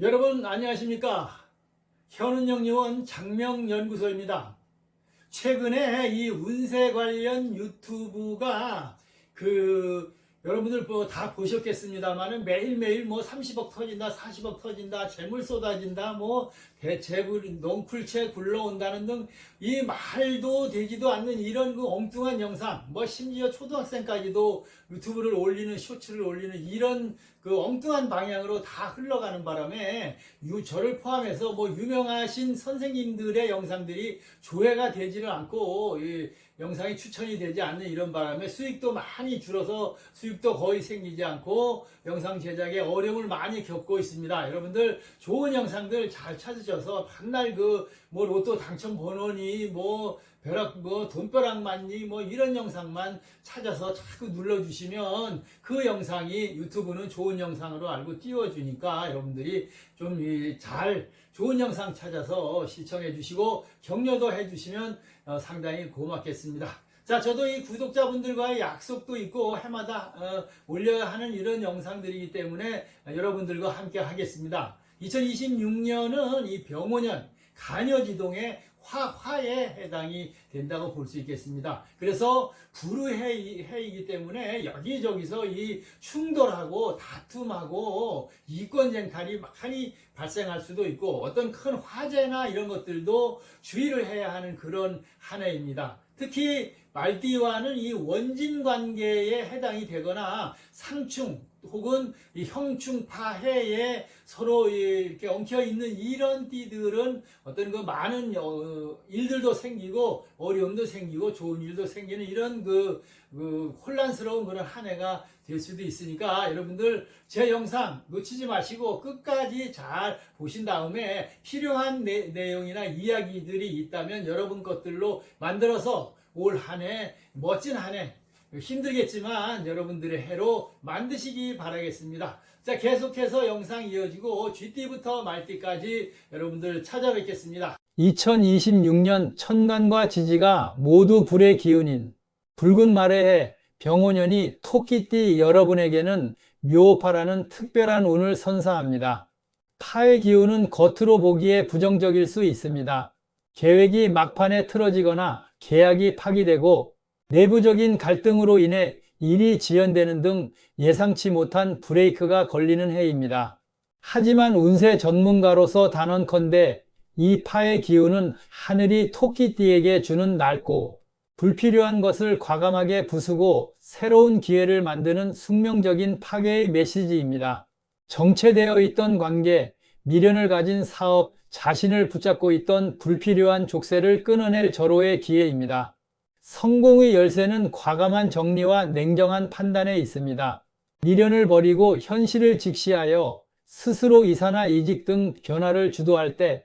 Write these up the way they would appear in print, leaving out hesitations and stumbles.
여러분 안녕하십니까? 현은영요원 장명연구소입니다. 최근에 이 운세 관련 유튜브가 여러분들 다 보셨겠습니다만은 매일매일 뭐 30억 터진다, 40억 터진다, 재물 쏟아진다, 뭐 대재물 넝쿨채 굴러온다는 등 이 말도 되지도 않는 이런 엉뚱한 영상, 뭐 심지어 초등학생까지도 유튜브를 올리는, 쇼츠를 올리는 이런 엉뚱한 방향으로 다 흘러가는 바람에 저를 포함해서 뭐 유명하신 선생님들의 영상들이 조회가 되지를 않고 영상이 추천이 되지 않는 이런 바람에 수익도 많이 줄어서 수익도 거의 생기지 않고 영상 제작에 어려움을 많이 겪고 있습니다. 여러분들 좋은 영상들 잘 찾으셔서 맨날 뭐 로또 당첨 번호니 뭐 벼락 뭐 돈벼락 맞니 뭐 이런 영상만 찾아서 자꾸 눌러주시면 그 영상이 유튜브는 좋은 영상으로 알고 띄워주니까 여러분들이 좀 좋은 영상 찾아서 시청해 주시고 격려도 해 주시면 상당히 고맙겠습니다. 자, 저도 이 구독자분들과의 약속도 있고 해마다 올려야 하는 이런 영상들이기 때문에 여러분들과 함께 하겠습니다. 2026년은 이 병오년 간여지동의 화에 해당이 된다고 볼 수 있겠습니다. 그래서 불의해이기 때문에 여기저기서 이 충돌하고 다툼하고 이권쟁탈이 많이 발생할 수도 있고 어떤 큰 화재나 이런 것들도 주의를 해야 하는 그런 한 해입니다. 특히 말띠와는 이 원진 관계에 해당이 되거나 상충 혹은 이 형충파해에 서로 이렇게 엉켜 있는 이런 띠들은 어떤 많은 일들도 생기고 어려움도 생기고 좋은 일도 생기는 이런 혼란스러운 그런 한 해가 될 수도 있으니까 여러분들 제 영상 놓치지 마시고 끝까지 잘 보신 다음에 필요한 내용이나 이야기들이 있다면 여러분 것들로 만들어서 올 한 해 멋진 한 해 힘들겠지만 여러분들의 해로 만드시기 바라겠습니다. 자, 계속해서 영상 이어지고 쥐띠부터 말띠까지 여러분들 찾아뵙겠습니다. 2026년 천간과 지지가 모두 불의 기운인 붉은 말의 해 병오년이 토끼띠 여러분에게는 묘파라는 특별한 운을 선사합니다. 파의 기운은 겉으로 보기에 부정적일 수 있습니다. 계획이 막판에 틀어지거나 계약이 파기되고 내부적인 갈등으로 인해 일이 지연되는 등 예상치 못한 브레이크가 걸리는 해입니다. 하지만 운세 전문가로서 단언컨대 이 파의 기운은 하늘이 토끼띠에게 주는 낡고 불필요한 것을 과감하게 부수고 새로운 기회를 만드는 숙명적인 파괴의 메시지입니다. 정체되어 있던 관계, 미련을 가진 사업, 자신을 붙잡고 있던 불필요한 족쇄를 끊어낼 절호의 기회입니다. 성공의 열쇠는 과감한 정리와 냉정한 판단에 있습니다. 미련을 버리고 현실을 직시하여 스스로 이사나 이직 등 변화를 주도할 때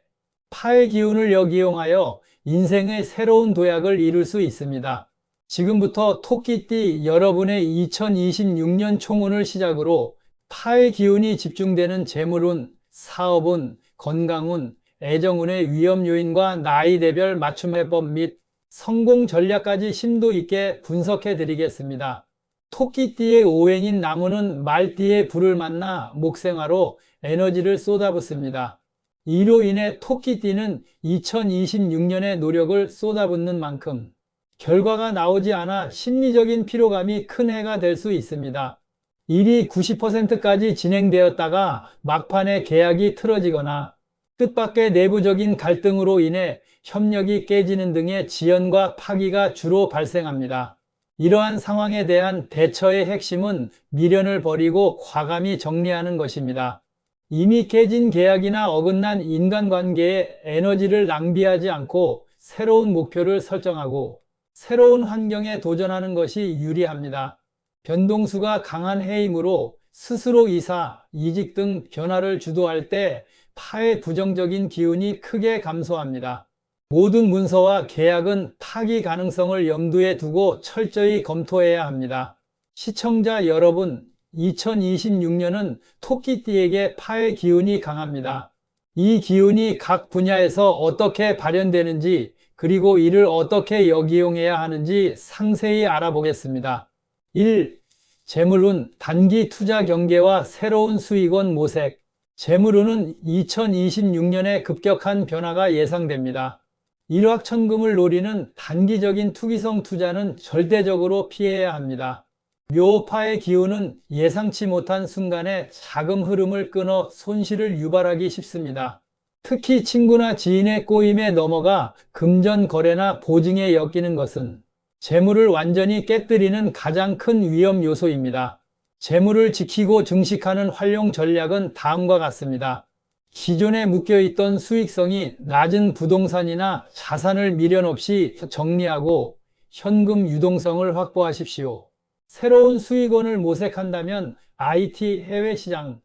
파의 기운을 역이용하여 인생의 새로운 도약을 이룰 수 있습니다. 지금부터 토끼띠 여러분의 2026년 총운을 시작으로 파의 기운이 집중되는 재물운, 사업운, 건강운, 애정운의 위험 요인과 나이대별 맞춤해법 및 성공 전략까지 심도 있게 분석해 드리겠습니다. 토끼띠의 오행인 나무는 말띠의 불을 만나 목생화로 에너지를 쏟아붓습니다. 이로 인해 토끼띠는 2026년의 노력을 쏟아붓는 만큼 결과가 나오지 않아 심리적인 피로감이 큰 해가 될 수 있습니다. 일이 90%까지 진행되었다가 막판에 계약이 틀어지거나 뜻밖의 내부적인 갈등으로 인해 협력이 깨지는 등의 지연과 파기가 주로 발생합니다. 이러한 상황에 대한 대처의 핵심은 미련을 버리고 과감히 정리하는 것입니다. 이미 깨진 계약이나 어긋난 인간관계에 에너지를 낭비하지 않고 새로운 목표를 설정하고 새로운 환경에 도전하는 것이 유리합니다. 변동수가 강한 해이므로 스스로 이사, 이직 등 변화를 주도할 때 파의 부정적인 기운이 크게 감소합니다. 모든 문서와 계약은 파기 가능성을 염두에 두고 철저히 검토해야 합니다. 시청자 여러분, 2026년은 토끼띠에게 파의 기운이 강합니다. 이 기운이 각 분야에서 어떻게 발현되는지 그리고 이를 어떻게 역이용해야 하는지 상세히 알아보겠습니다. 1. 재물운, 단기 투자 경계와 새로운 수익원 모색. 재물운은 2026년에 급격한 변화가 예상됩니다. 일확천금을 노리는 단기적인 투기성 투자는 절대적으로 피해야 합니다. 묘파의 기운은 예상치 못한 순간에 자금 흐름을 끊어 손실을 유발하기 쉽습니다. 특히 친구나 지인의 꼬임에 넘어가 금전 거래나 보증에 엮이는 것은 재물을 완전히 깨뜨리는 가장 큰 위험 요소입니다. 재물을 지키고 증식하는 활용 전략은 다음과 같습니다. 기존에 묶여있던 수익성이 낮은 부동산이나 자산을 미련 없이 정리하고 현금 유동성을 확보하십시오. 새로운 수익원을 모색한다면 IT 해외 시장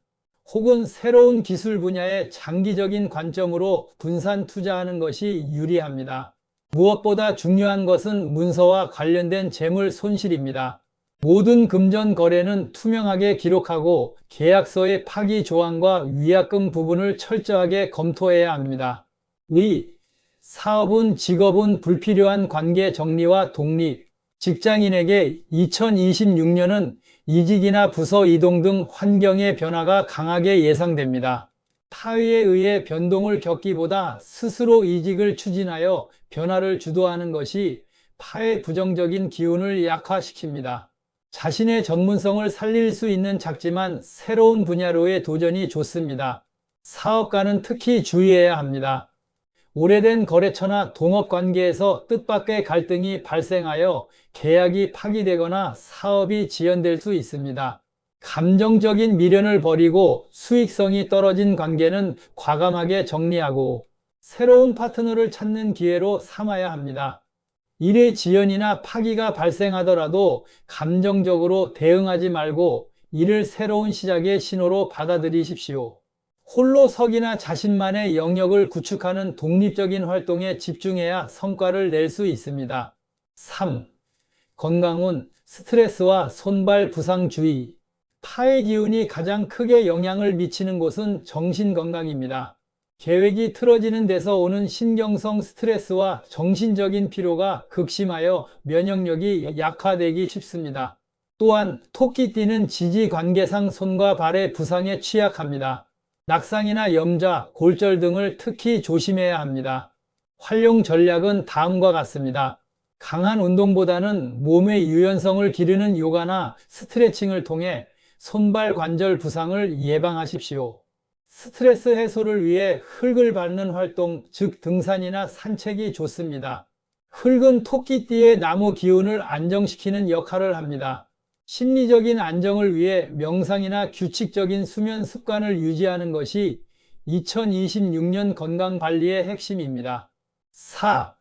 혹은 새로운 기술 분야의 장기적인 관점으로 분산 투자하는 것이 유리합니다. 무엇보다 중요한 것은 문서와 관련된 재물 손실입니다. 모든 금전 거래는 투명하게 기록하고 계약서의 파기 조항과 위약금 부분을 철저하게 검토해야 합니다. 사업은 직업은 불필요한 관계 정리와 독립. 직장인에게 2026년은 이직이나 부서 이동 등 환경의 변화가 강하게 예상됩니다. 타의에 의해 변동을 겪기보다 스스로 이직을 추진하여 변화를 주도하는 것이 파의 부정적인 기운을 약화시킵니다. 자신의 전문성을 살릴 수 있는 작지만 새로운 분야로의 도전이 좋습니다. 사업가는 특히 주의해야 합니다. 오래된 거래처나 동업관계에서 뜻밖의 갈등이 발생하여 계약이 파기되거나 사업이 지연될 수 있습니다. 감정적인 미련을 버리고 수익성이 떨어진 관계는 과감하게 정리하고 새로운 파트너를 찾는 기회로 삼아야 합니다. 일의 지연이나 파기가 발생하더라도 감정적으로 대응하지 말고 이를 새로운 시작의 신호로 받아들이십시오. 홀로서기나 자신만의 영역을 구축하는 독립적인 활동에 집중해야 성과를 낼 수 있습니다. 3. 건강운, 스트레스와 손발 부상 주의. 파의 기운이 가장 크게 영향을 미치는 곳은 정신건강입니다. 계획이 틀어지는 데서 오는 신경성 스트레스와 정신적인 피로가 극심하여 면역력이 약화되기 쉽습니다. 또한 토끼띠는 지지관계상 손과 발의 부상에 취약합니다. 낙상이나 염좌, 골절 등을 특히 조심해야 합니다. 활용 전략은 다음과 같습니다. 강한 운동보다는 몸의 유연성을 기르는 요가나 스트레칭을 통해 손발 관절 부상을 예방하십시오. 스트레스 해소를 위해 흙을 밟는 활동, 즉 등산이나 산책이 좋습니다. 흙은 토끼띠의 나무 기운을 안정시키는 역할을 합니다. 심리적인 안정을 위해 명상이나 규칙적인 수면 습관을 유지하는 것이 2026년 건강관리의 핵심입니다. 4.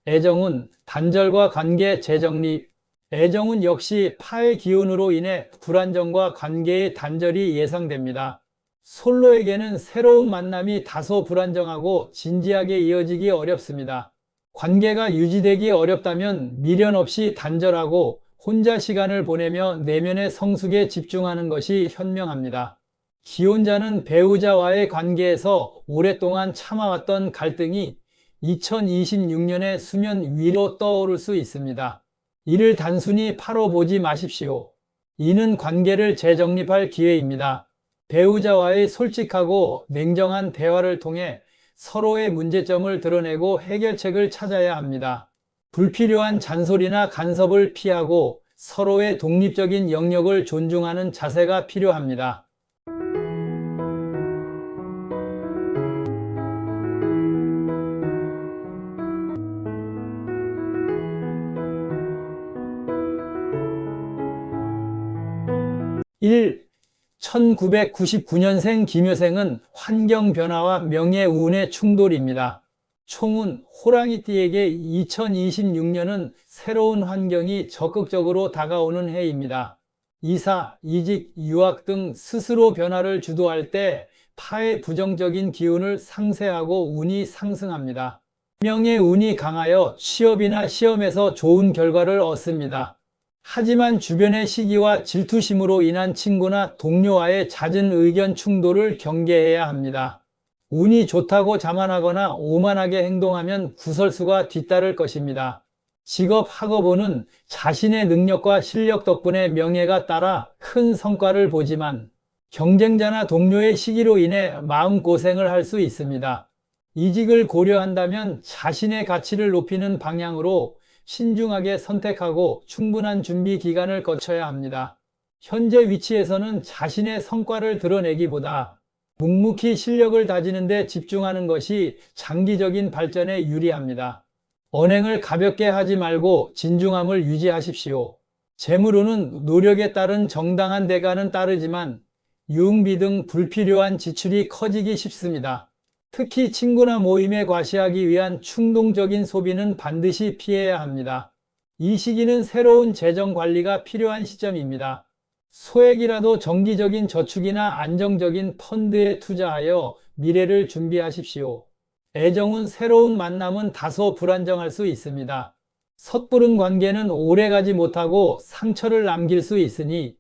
애정운, 단절과 관계 재정립. 애정운 역시 파의 기운으로 인해 불안정과 관계의 단절이 예상됩니다. 솔로에게는 새로운 만남이 다소 불안정하고 진지하게 이어지기 어렵습니다. 관계가 유지되기 어렵다면 미련 없이 단절하고 혼자 시간을 보내며 내면의 성숙에 집중하는 것이 현명합니다. 기혼자는 배우자와의 관계에서 오랫동안 참아왔던 갈등이 2026년에 수면 위로 떠오를 수 있습니다. 이를 단순히 파로 보지 마십시오. 이는 관계를 재정립할 기회입니다. 배우자와의 솔직하고 냉정한 대화를 통해 서로의 문제점을 드러내고 해결책을 찾아야 합니다. 불필요한 잔소리나 간섭을 피하고 서로의 독립적인 영역을 존중하는 자세가 필요합니다. 1. 1999년생 김효생은 환경변화와 명예운의 충돌입니다. 총은 호랑이띠에게 2026년은 새로운 환경이 적극적으로 다가오는 해입니다. 이사, 이직, 유학 등 스스로 변화를 주도할 때 파의 부정적인 기운을 상쇄하고 운이 상승합니다. 명예운이 강하여 취업이나 시험에서 좋은 결과를 얻습니다. 하지만 주변의 시기와 질투심으로 인한 친구나 동료와의 잦은 의견 충돌을 경계해야 합니다. 운이 좋다고 자만하거나 오만하게 행동하면 구설수가 뒤따를 것입니다. 직업 학업운은 자신의 능력과 실력 덕분에 명예가 따라 큰 성과를 보지만 경쟁자나 동료의 시기로 인해 마음고생을 할 수 있습니다. 이직을 고려한다면 자신의 가치를 높이는 방향으로 신중하게 선택하고 충분한 준비 기간을 거쳐야 합니다. 현재 위치에서는 자신의 성과를 드러내기보다 묵묵히 실력을 다지는 데 집중하는 것이 장기적인 발전에 유리합니다. 언행을 가볍게 하지 말고 진중함을 유지하십시오. 재물운은 노력에 따른 정당한 대가는 따르지만 유흥비 등 불필요한 지출이 커지기 쉽습니다. 특히 친구나 모임에 과시하기 위한 충동적인 소비는 반드시 피해야 합니다. 이 시기는 새로운 재정 관리가 필요한 시점입니다. 소액이라도 정기적인 저축이나 안정적인 펀드에 투자하여 미래를 준비하십시오. 애정은 새로운 만남은 다소 불안정할 수 있습니다. 섣부른 관계는 오래가지 못하고 상처를 남길 수 있으니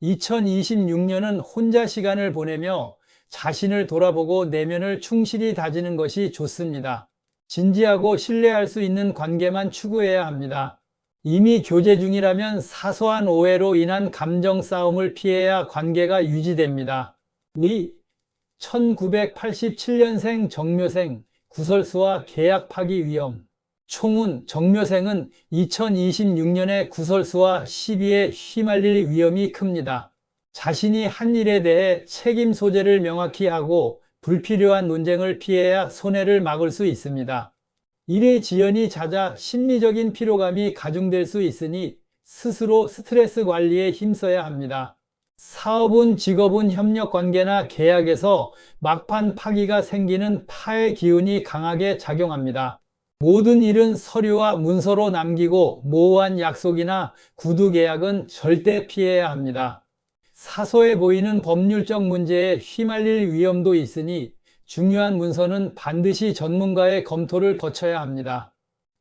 2026년은 혼자 시간을 보내며 자신을 돌아보고 내면을 충실히 다지는 것이 좋습니다. 진지하고 신뢰할 수 있는 관계만 추구해야 합니다. 이미 교제 중이라면 사소한 오해로 인한 감정 싸움을 피해야 관계가 유지됩니다. 1987년생 정묘생 구설수와 계약 파기 위험. 총운 정묘생은 2026년에 구설수와 시비에 휘말릴 위험이 큽니다. 자신이 한 일에 대해 책임 소재를 명확히 하고 불필요한 논쟁을 피해야 손해를 막을 수 있습니다. 일의 지연이 잦아 심리적인 피로감이 가중될 수 있으니 스스로 스트레스 관리에 힘써야 합니다. 사업운, 직업운, 협력관계나 계약에서 막판 파기가 생기는 파의 기운이 강하게 작용합니다. 모든 일은 서류와 문서로 남기고 모호한 약속이나 구두 계약은 절대 피해야 합니다. 사소해 보이는 법률적 문제에 휘말릴 위험도 있으니 중요한 문서는 반드시 전문가의 검토를 거쳐야 합니다.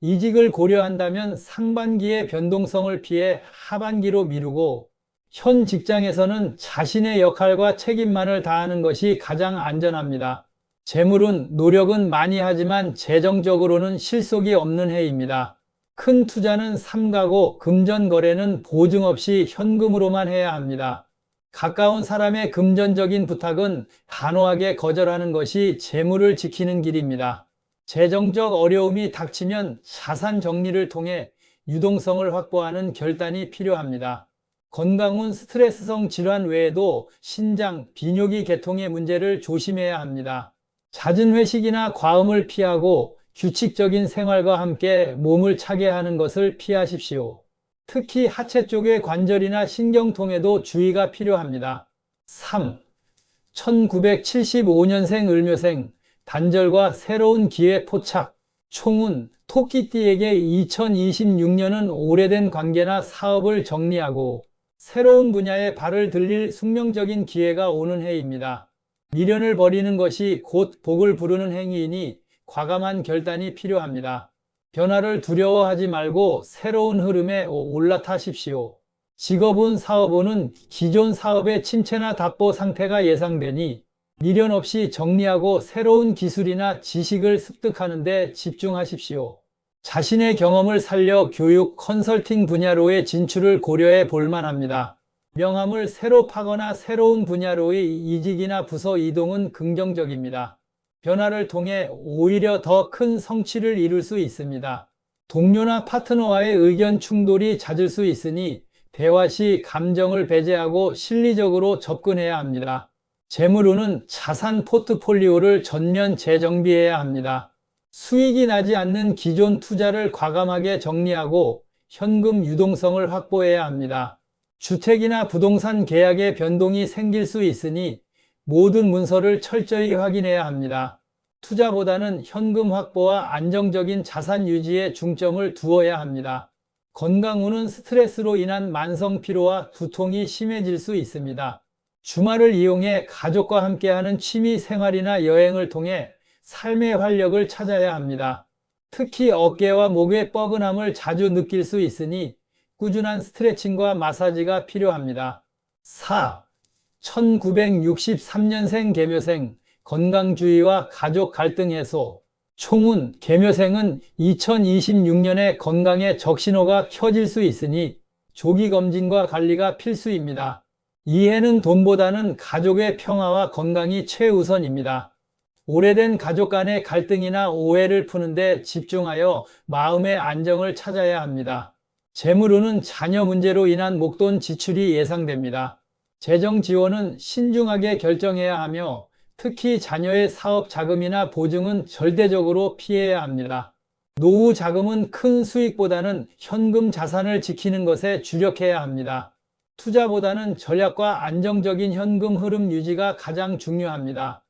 이직을 고려한다면 상반기의 변동성을 피해 하반기로 미루고 현 직장에서는 자신의 역할과 책임만을 다하는 것이 가장 안전합니다. 재물은 노력은 많이 하지만 재정적으로는 실속이 없는 해입니다. 큰 투자는 삼가고 금전 거래는 보증 없이 현금으로만 해야 합니다. 가까운 사람의 금전적인 부탁은 단호하게 거절하는 것이 재물을 지키는 길입니다. 재정적 어려움이 닥치면 자산 정리를 통해 유동성을 확보하는 결단이 필요합니다. 건강운 스트레스성 질환 외에도 신장, 비뇨기 계통의 문제를 조심해야 합니다. 잦은 회식이나 과음을 피하고 규칙적인 생활과 함께 몸을 차게 하는 것을 피하십시오. 특히 하체 쪽의 관절이나 신경통에도 주의가 필요합니다. 3. 1975년생 을묘생 단절과 새로운 기회 포착. 총운 토끼띠에게 2026년은 오래된 관계나 사업을 정리하고 새로운 분야에 발을 들릴 숙명적인 기회가 오는 해입니다. 미련을 버리는 것이 곧 복을 부르는 행위이니 과감한 결단이 필요합니다. 변화를 두려워하지 말고 새로운 흐름에 올라타십시오. 직업운, 사업운은 기존 사업의 침체나 답보 상태가 예상되니 미련 없이 정리하고 새로운 기술이나 지식을 습득하는 데 집중하십시오. 자신의 경험을 살려 교육, 컨설팅 분야로의 진출을 고려해 볼 만합니다. 명함을 새로 파거나 새로운 분야로의 이직이나 부서 이동은 긍정적입니다. 변화를 통해 오히려 더 큰 성취를 이룰 수 있습니다. 동료나 파트너와의 의견 충돌이 잦을 수 있으니 대화 시 감정을 배제하고 실리적으로 접근해야 합니다. 재물운은 자산 포트폴리오를 전면 재정비해야 합니다. 수익이 나지 않는 기존 투자를 과감하게 정리하고 현금 유동성을 확보해야 합니다. 주택이나 부동산 계약에 변동이 생길 수 있으니 모든 문서를 철저히 확인해야 합니다. 투자보다는 현금 확보와 안정적인 자산 유지에 중점을 두어야 합니다. 건강운은 스트레스로 인한 만성 피로와 두통이 심해질 수 있습니다. 주말을 이용해 가족과 함께하는 취미 생활이나 여행을 통해 삶의 활력을 찾아야 합니다. 특히 어깨와 목의 뻐근함을 자주 느낄 수 있으니 꾸준한 스트레칭과 마사지가 필요합니다. 4. 1963년생 계묘생 건강주의와 가족 갈등 해소. 총운 계묘생은 2026년에 건강에 적신호가 켜질 수 있으니 조기 검진과 관리가 필수입니다. 이 해는 돈보다는 가족의 평화와 건강이 최우선입니다. 오래된 가족 간의 갈등이나 오해를 푸는데 집중하여 마음의 안정을 찾아야 합니다. 재물운은 자녀 문제로 인한 목돈 지출이 예상됩니다. 재정 지원은 신중하게 결정해야 하며 특히 자녀의 사업 자금이나 보증은 절대적으로 피해야 합니다. 노후 자금은 큰 수익보다는 현금 자산을 지키는 것에 주력해야 합니다. 투자보다는 전략과 안정적인 현금 흐름 유지가 가장 중요합니다.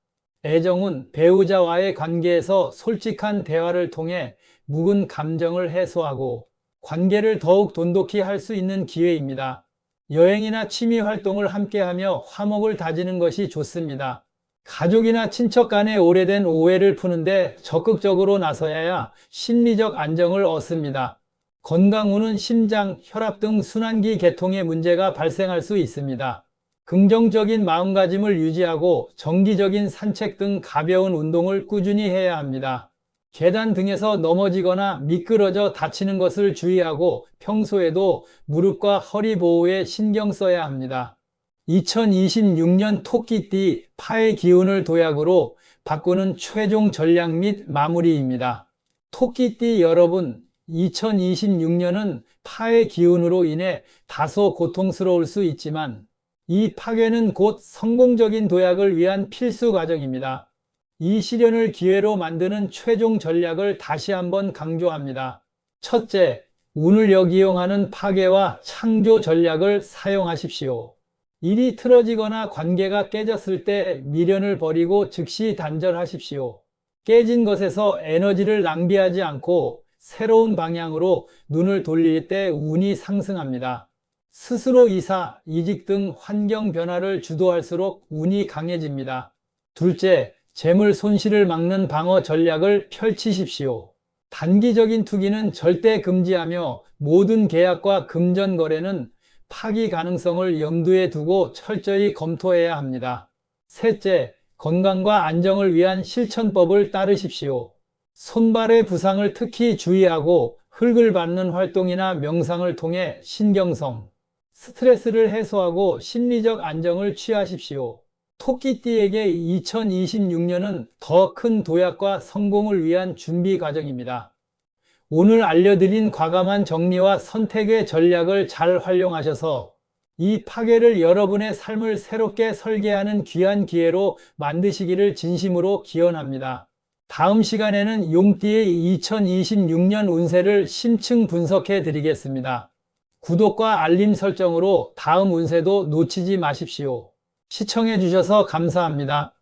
애정은 배우자와의 관계에서 솔직한 대화를 통해 묵은 감정을 해소하고 관계를 더욱 돈독히 할 수 있는 기회입니다. 여행이나 취미 활동을 함께하며 화목을 다지는 것이 좋습니다. 가족이나 친척 간의 오래된 오해를 푸는데 적극적으로 나서야 심리적 안정을 얻습니다. 건강운은 심장, 혈압 등 순환기 계통에 문제가 발생할 수 있습니다. 긍정적인 마음가짐을 유지하고 정기적인 산책 등 가벼운 운동을 꾸준히 해야 합니다. 계단 등에서 넘어지거나 미끄러져 다치는 것을 주의하고 평소에도 무릎과 허리 보호에 신경 써야 합니다. 2026년 토끼띠 파의 기운을 도약으로 바꾸는 최종 전략 및 마무리입니다. 토끼띠 여러분, 2026년은 파의 기운으로 인해 다소 고통스러울 수 있지만 이 파괴는 곧 성공적인 도약을 위한 필수 과정입니다. 이 시련을 기회로 만드는 최종 전략을 다시 한번 강조합니다. 첫째, 운을 역이용하는 파괴와 창조 전략을 사용하십시오. 일이 틀어지거나 관계가 깨졌을 때 미련을 버리고 즉시 단절하십시오. 깨진 것에서 에너지를 낭비하지 않고 새로운 방향으로 눈을 돌릴 때 운이 상승합니다. 스스로 이사, 이직 등 환경 변화를 주도할수록 운이 강해집니다. 둘째, 재물 손실을 막는 방어 전략을 펼치십시오. 단기적인 투기는 절대 금지하며 모든 계약과 금전 거래는 파기 가능성을 염두에 두고 철저히 검토해야 합니다. 셋째, 건강과 안정을 위한 실천법을 따르십시오. 손발의 부상을 특히 주의하고 흙을 밟는 활동이나 명상을 통해 신경성, 스트레스를 해소하고 심리적 안정을 취하십시오. 토끼띠에게 2026년은 더 큰 도약과 성공을 위한 준비 과정입니다. 오늘 알려드린 과감한 정리와 선택의 전략을 잘 활용하셔서 이 파괴를 여러분의 삶을 새롭게 설계하는 귀한 기회로 만드시기를 진심으로 기원합니다. 다음 시간에는 용띠의 2026년 운세를 심층 분석해 드리겠습니다. 구독과 알림 설정으로 다음 운세도 놓치지 마십시오. 시청해 주셔서 감사합니다.